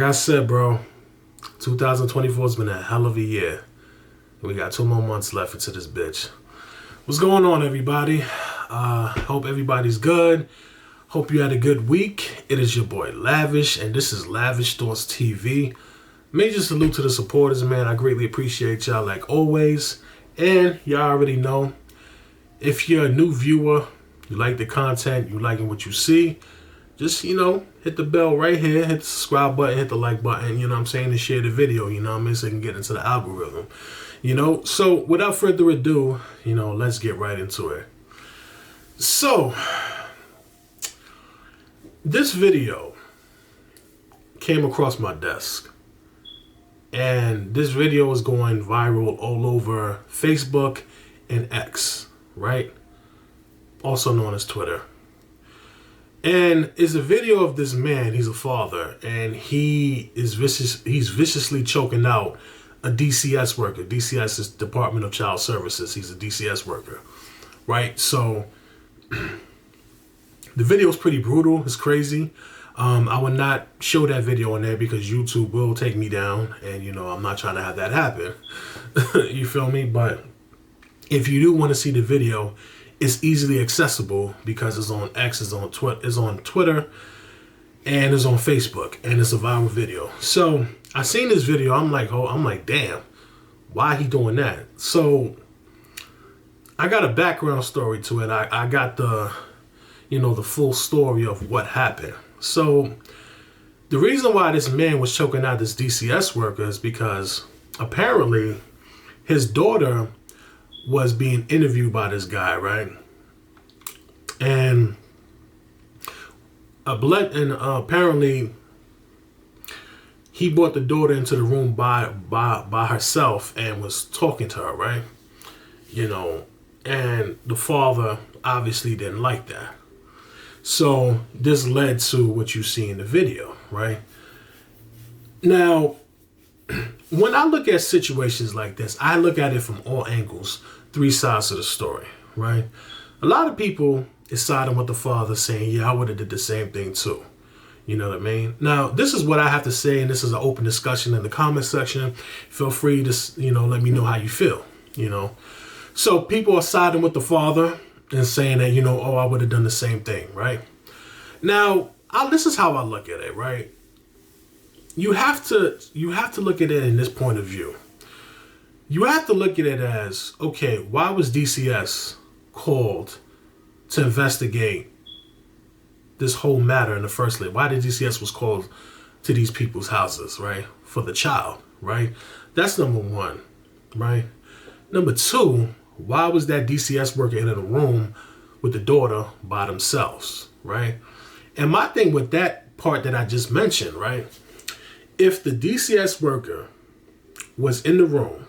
Like I said, bro, 2024 has been a hell of a year. We got 2 more months left into this bitch. What's going on, everybody? Hope everybody's good. Hope you had a good week. It is your boy Lavish, and this is Lavish Thoughts TV. Major salute to the supporters, man. I greatly appreciate y'all like always. And y'all already know, if you're a new viewer, you like the content, you liking what you see, just, hit the bell right here, hit the subscribe button, hit the like button, and share the video, so it can get into the algorithm. So without further ado, let's get right into it. So, this video came across my desk. And this video is going viral all over Facebook and X, right? Also known as Twitter. And it's a video of this man. He's a father, and he's viciously choking out a DCS worker. DCS is Department of Child Services. He's a DCS worker, right? So the video is pretty brutal. It's crazy. I would not show that video on there because YouTube will take me down, and I'm not trying to have that happen. You feel me? But if you do want to see the video, it's easily accessible because it's on X, it's on Twitter, and it's on Facebook, and it's a viral video. So I seen this video. I'm like, damn, why he doing that? So I got a background story to it. I got the full story of what happened. So the reason why this man was choking out this DCS worker is because apparently his daughter was being interviewed by this guy, right? And apparently he brought the daughter into the room by herself and was talking to her, right? And the father obviously didn't like that. So this led to what you see in the video, right? Now, when I look at situations like this, I look at it from all angles, 3 sides of the story, right? A lot of people is siding with the father saying, yeah, I would have did the same thing too. You know what I mean? Now, this is what I have to say, and this is an open discussion in the comment section. Feel free to, let me know how you feel, So people are siding with the father and saying that, I would have done the same thing, right? Now, this is how I look at it, right? You have to look at it in this point of view. You have to look at it as, okay, why was DCS called to investigate this whole matter in the first place? Why did DCS was called to these people's houses, right? For the child, right? That's number one, right? Number two, why was that DCS worker in a room with the daughter by themselves, right? And my thing with that part that I just mentioned, right? If the DCS worker was in the room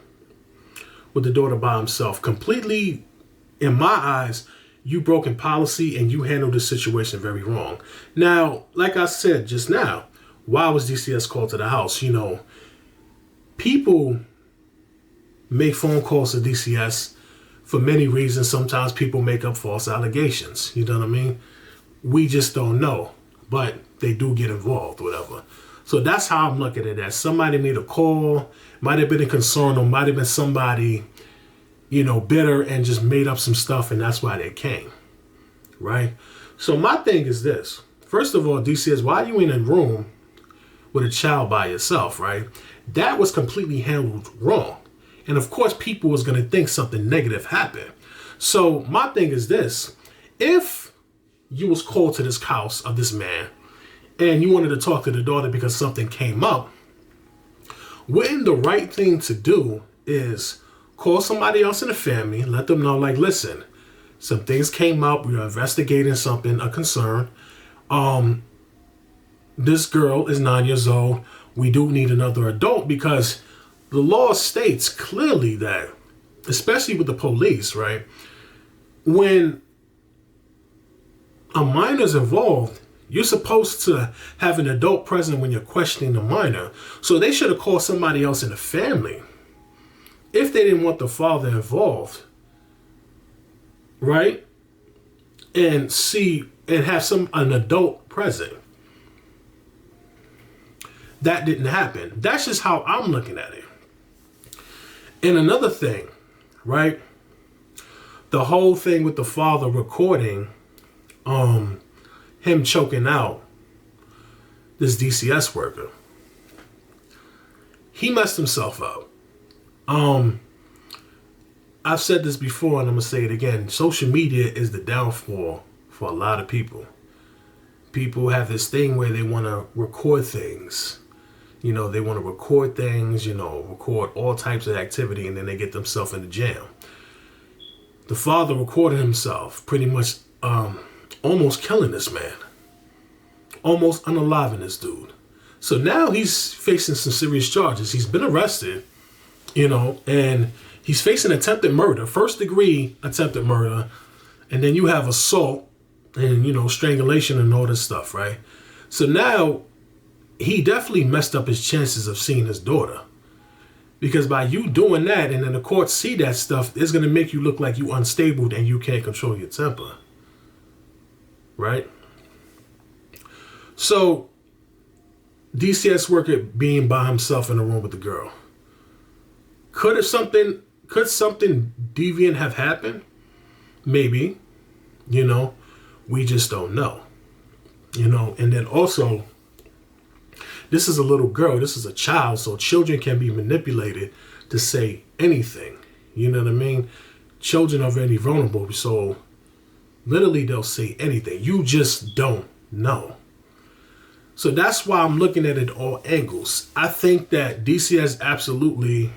with the daughter by himself, completely, in my eyes, you broken policy and you handled the situation very wrong. Now, like I said just now, why was DCS called to the house? People make phone calls to DCS for many reasons. Sometimes people make up false allegations. You know what I mean? We just don't know, but they do get involved, whatever. So that's how I'm looking at that. Somebody made a call, might have been a concern, or might have been somebody, bitter and just made up some stuff, and that's why they came, right? So my thing is this. First of all, DCS, why are you in a room with a child by yourself, right? That was completely handled wrong. And of course, people was going to think something negative happened. So my thing is this. If you was called to this house of this man and you wanted to talk to the daughter because something came up, wouldn't the right thing to do is call somebody else in the family, let them know, like, listen, some things came up. We are investigating something, a concern. This girl is 9 years old. We do need another adult because the law states clearly that, especially with the police, right? When a minor's involved, you're supposed to have an adult present when you're questioning the minor. So they should have called somebody else in the family if they didn't want the father involved, right? And have an adult present. that didn't happen. That's just how I'm looking at it. And another thing, right? The whole thing with the father recording him choking out this DCS worker. He messed himself up. I've said this before and I'm going to say it again. Social media is the downfall for a lot of people. People have this thing where they want to record things. You know, they want to record things, you know, record all types of activity, and then they get themselves in the jam. The father recorded himself pretty much almost killing this man. Almost unaliving this dude. So now he's facing some serious charges. He's been arrested, you know, and he's facing attempted murder, first degree attempted murder, and then you have assault and, you know, strangulation and all this stuff, right? So now he definitely messed up his chances of seeing his daughter. Because by you doing that and then the courts see that stuff, it's going to make you look like you unstable and you can't control your temper. Right? So, DCS worker being by himself in a room with the girl. Could something deviant have happened? Maybe. You know, we just don't know. You know, and then also, this is a little girl, this is a child, so children can be manipulated to say anything. You know what I mean? Children are very vulnerable, so literally they'll say anything. You just don't know. So that's why I'm looking at it all angles. I think that DCS absolutely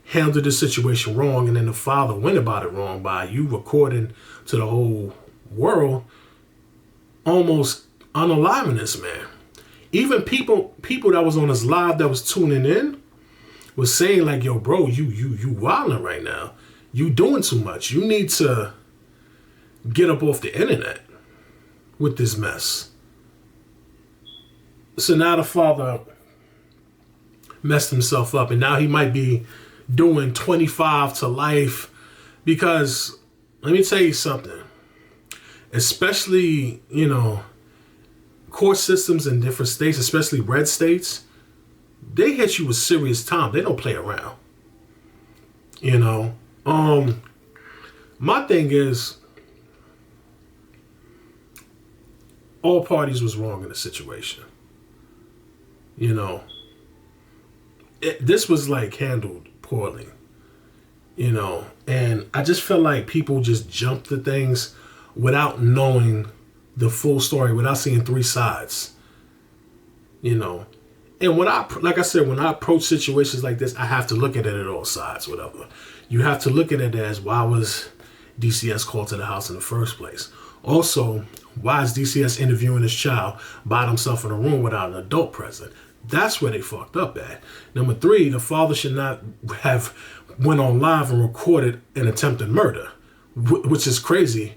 handled the situation wrong, and then the father went about it wrong by you recording to the whole world, almost unaliving this man. Even people that was on his live that was tuning in was saying like, yo, bro, you wilding right now. You doing too much. You need to get up off the internet with this mess. So now the father messed himself up, and now he might be doing 25 to life because, let me tell you something, especially, you know, court systems in different states, especially red states, they hit you with serious time. They don't play around. You know, my thing is, all parties was wrong in the situation. You know, this was like handled poorly. You know, and I just feel like people just jump to things without knowing the full story, without seeing three sides. You know, and when like I said, when I approach situations like this, I have to look at it at all sides, whatever. You have to look at it as, why was DCS called to the house in the first place? Also, why is DCS interviewing this child by himself in a room without an adult present? That's where they fucked up at. Number 3, the father should not have went on live and recorded an attempted murder, which is crazy.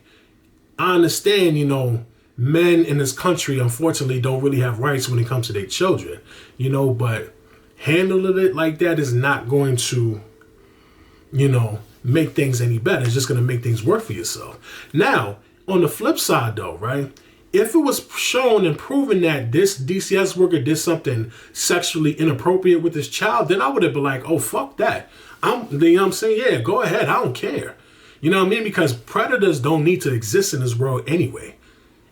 I understand, you know, men in this country, unfortunately, don't really have rights when it comes to their children, you know, but handling it like that is not going to, you know, make things any better. It's just going to make things work for yourself. Now, on the flip side, though, right? If it was shown and proven that this DCS worker did something sexually inappropriate with this child, then I would have been like, oh, fuck that. You know what I'm saying? Yeah, go ahead. I don't care. You know what I mean? Because predators don't need to exist in this world anyway.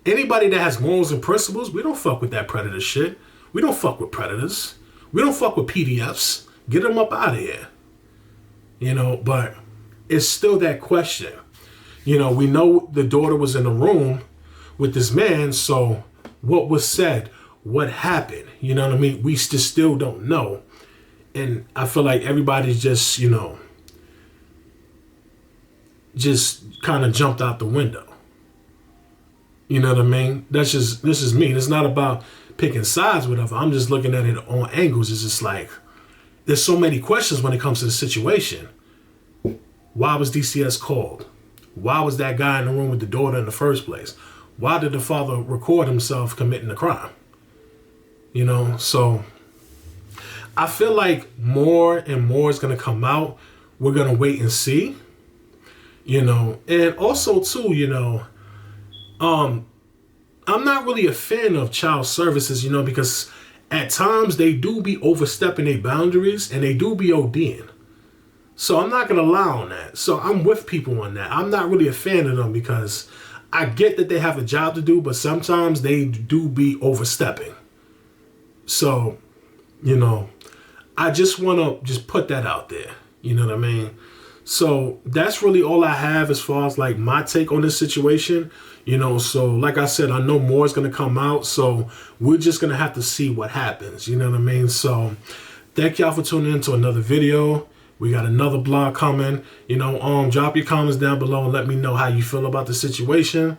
Anybody that has morals and principles, we don't fuck with that predator shit. We don't fuck with predators. We don't fuck with PDFs. Get them up out of here. You know, but it's still that question. You know, we know the daughter was in the room with this man, so what was said? What happened? You know what I mean? We still don't know. And I feel like everybody's just, you know, just kind of jumped out the window. You know what I mean? This is me. It's not about picking sides, whatever. I'm just looking at it on angles. It's just like, there's so many questions when it comes to the situation. Why was DCS called? Why was that guy in the room with the daughter in the first place? Why did the father record himself committing the crime? You know, so I feel like more and more is going to come out. We're going to wait and see, you know, and also too, you know, I'm not really a fan of child services, you know, because at times they do be overstepping their boundaries and they do be ODing. So I'm not going to lie on that. So I'm with people on that. I'm not really a fan of them because I get that they have a job to do, but sometimes they do be overstepping. So, you know, I just want to just put that out there. You know what I mean? So that's really all I have as far as like my take on this situation. You know, so like I said, I know more is going to come out. So we're just going to have to see what happens. You know what I mean? So thank y'all for tuning in to another video. We got another blog coming. You know, drop your comments down below and let me know how you feel about the situation.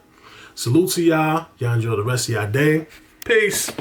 Salute to y'all. Y'all enjoy the rest of y'all day. Peace.